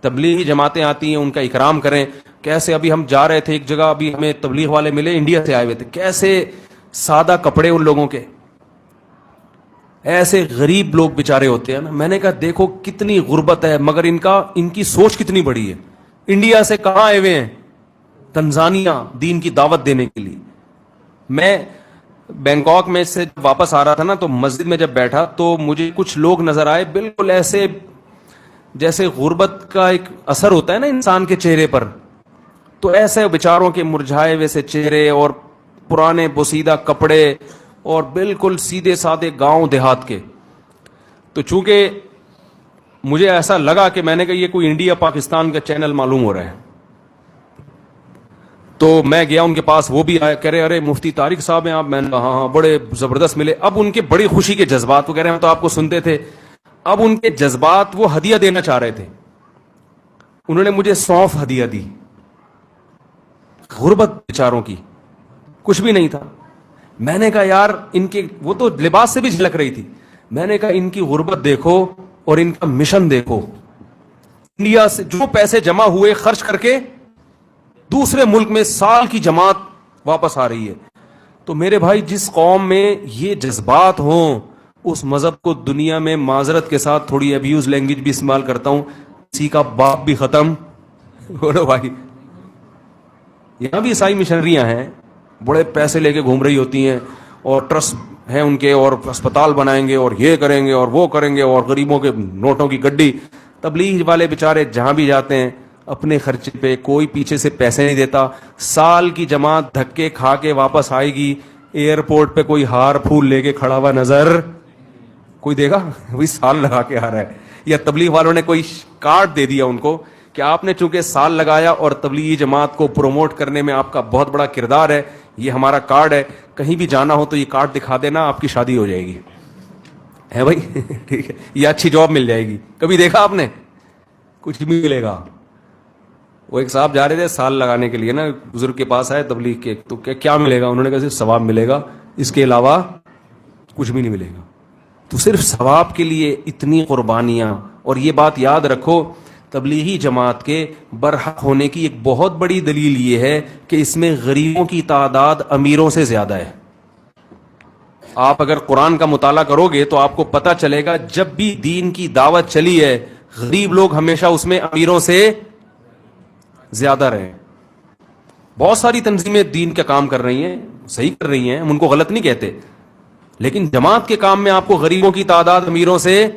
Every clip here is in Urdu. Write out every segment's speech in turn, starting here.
تبلیغی جماعتیں آتی ہیں ان کا اکرام کریں. کیسے ابھی ہم جا رہے تھے ایک جگہ, ابھی ہمیں تبلیغ والے ملے, انڈیا سے آئے ہوئے تھے, کیسے سادہ کپڑے ان لوگوں کے, ایسے غریب لوگ بیچارے ہوتے ہیں نا. میں نے کہا دیکھو کتنی غربت ہے, مگر ان کی سوچ کتنی بڑی ہے. انڈیا سے کہاں آئے ہوئے ہیں؟ تنزانیہ, دین کی دعوت دینے کے لیے. میں بینکاک میں سے واپس آ رہا تھا نا, تو مسجد میں جب بیٹھا تو مجھے کچھ لوگ نظر آئے بالکل ایسے جیسے غربت کا ایک اثر ہوتا ہے نا انسان کے چہرے پر, تو ایسے بیچاروں کے مرجھائے ہوئے سے چہرے اور پرانے بوسیدہ کپڑے اور بالکل سیدھے سادے گاؤں دیہات کے. تو چونکہ مجھے ایسا لگا کہ میں نے کہا یہ کوئی انڈیا پاکستان کا چینل معلوم ہو رہا ہے, تو میں گیا ان کے پاس. وہ بھی آئے, کہہ رہے ارے مفتی طارق صاحب ہیں آپ؟ میں نے کہا ہاں بڑے زبردست ملے. اب ان کے بڑی خوشی کے جذبات, وہ کہہ رہے ہیں ہم تو آپ کو سنتے تھے. اب ان کے جذبات, وہ ہدیہ دینا چاہ رہے تھے. انہوں نے مجھے سونف ہدیہ دی. غربت بیچاروں کی, کچھ بھی نہیں تھا. میں نے کہا یار ان کے, وہ تو لباس سے بھی جھلک رہی تھی. میں نے کہا ان کی غربت دیکھو اور ان کا مشن دیکھو. انڈیا سے جو پیسے جمع ہوئے خرچ کر کے دوسرے ملک میں سال کی جماعت واپس آ رہی ہے. تو میرے بھائی جس قوم میں یہ جذبات ہوں, اس مذہب کو دنیا میں معذرت کے ساتھ تھوڑی ابیوز لینگویج بھی استعمال کرتا ہوں, کسی کا باپ بھی ختم. بولو بھائی, یہاں بھی عیسائی مشنریاں ہیں, بڑے پیسے لے کے گھوم رہی ہوتی ہیں اور ٹرسٹ ہیں ان کے, اور اسپتال بنائیں گے اور یہ کریں گے اور وہ کریں گے, اور غریبوں کے نوٹوں کی گڈی. تبلیغ والے بیچارے جہاں بھی جاتے ہیں اپنے خرچے پہ, کوئی پیچھے سے پیسے نہیں دیتا. سال کی جماعت دھکے کھا کے واپس آئے گی. ایئرپورٹ پہ کوئی ہار پھول لے کے کھڑا ہوا نظر کوئی دے گا؟ وہی سال لگا کے آ رہا ہے. یا تبلیغ والوں نے کوئی کارڈ دے دیا ان کو کہ آپ نے چونکہ سال لگایا اور تبلیغی جماعت کو پروموٹ کرنے میں آپ کا بہت بڑا کردار ہے, یہ ہمارا کارڈ ہے, کہیں بھی جانا ہو تو یہ کارڈ دکھا دینا, آپ کی شادی ہو جائے گی. ہے بھائی ٹھیک ہے, یہ اچھی جاب مل جائے گی. کبھی دیکھا آپ نے؟ کچھ بھی ملے گا. وہ ایک صاحب جا رہے تھے سال لگانے کے لیے نا, بزرگ کے پاس آئے تبلیغ کے, تو کیا ملے گا؟ انہوں نے کہا صرف ثواب ملے گا, اس کے علاوہ کچھ بھی نہیں ملے گا. تو صرف ثواب کے لیے اتنی قربانیاں. اور یہ بات یاد رکھو, تبلیغی جماعت کے برحق ہونے کی ایک بہت بڑی دلیل یہ ہے کہ اس میں غریبوں کی تعداد امیروں سے زیادہ ہے. آپ اگر قرآن کا مطالعہ کرو گے تو آپ کو پتا چلے گا جب بھی دین کی دعوت چلی ہے, غریب لوگ ہمیشہ اس میں امیروں سے زیادہ رہے. بہت ساری تنظیمیں دین کا کام کر رہی ہیں, صحیح کر رہی ہیں, ہم ان کو غلط نہیں کہتے, لیکن جماعت کے کام میں آپ کو غریبوں کی تعداد امیروں سے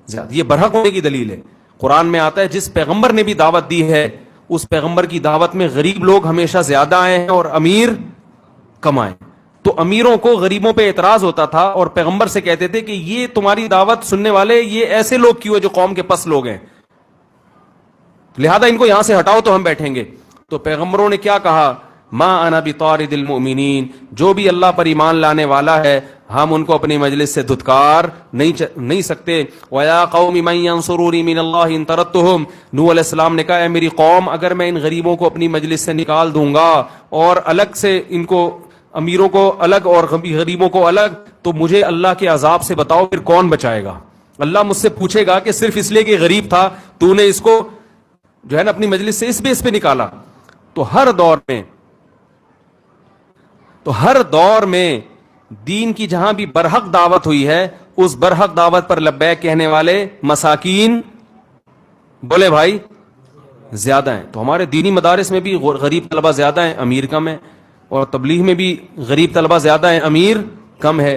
زیادہ, یہ برحق ہونے کی دلیل ہے. قرآن میں آتا ہے جس پیغمبر نے بھی دعوت دی ہے اس پیغمبر کی دعوت میں غریب لوگ ہمیشہ زیادہ آئے ہیں اور امیر کم آئے. تو امیروں کو غریبوں پہ اعتراض ہوتا تھا اور پیغمبر سے کہتے تھے کہ یہ تمہاری دعوت سننے والے یہ ایسے لوگ کیوں ہیں جو قوم کے پس لوگ ہیں, لہذا ان کو یہاں سے ہٹاؤ تو ہم بیٹھیں گے. تو پیغمبروں نے کیا کہا؟ ما انا بطارد المؤمنین, جو بھی اللہ پر ایمان لانے والا ہے ہم ان کو اپنی مجلس سے دھتکار نہیں سکتے. وَيَا قَوْمِ مَنْ يَنْصُرُونِي مِنَ اللَّهِ إِن تَرَدتُّهُمْ, نوح علیہ السلام نے کہا اے میری قوم اگر میں ان غریبوں کو اپنی مجلس سے نکال دوں گا اور الگ سے ان کو, امیروں کو الگ اور غریبوں کو الگ, تو مجھے اللہ کے عذاب سے بتاؤ پھر کون بچائے گا؟ اللہ مجھ سے پوچھے گا کہ صرف اس لیے کہ غریب تھا تو نے اس کو جو ہے نا اپنی مجلس سے اس بیس پہ نکالا. تو ہر دور میں دین کی جہاں بھی برحق دعوت ہوئی ہے اس برحق دعوت پر لبیک کہنے والے مساکین بولے بھائی زیادہ ہیں. تو ہمارے دینی مدارس میں بھی غریب طلبہ زیادہ ہیں, امیر کم ہے, اور تبلیغ میں بھی غریب طلبہ زیادہ ہیں, امیر کم ہے.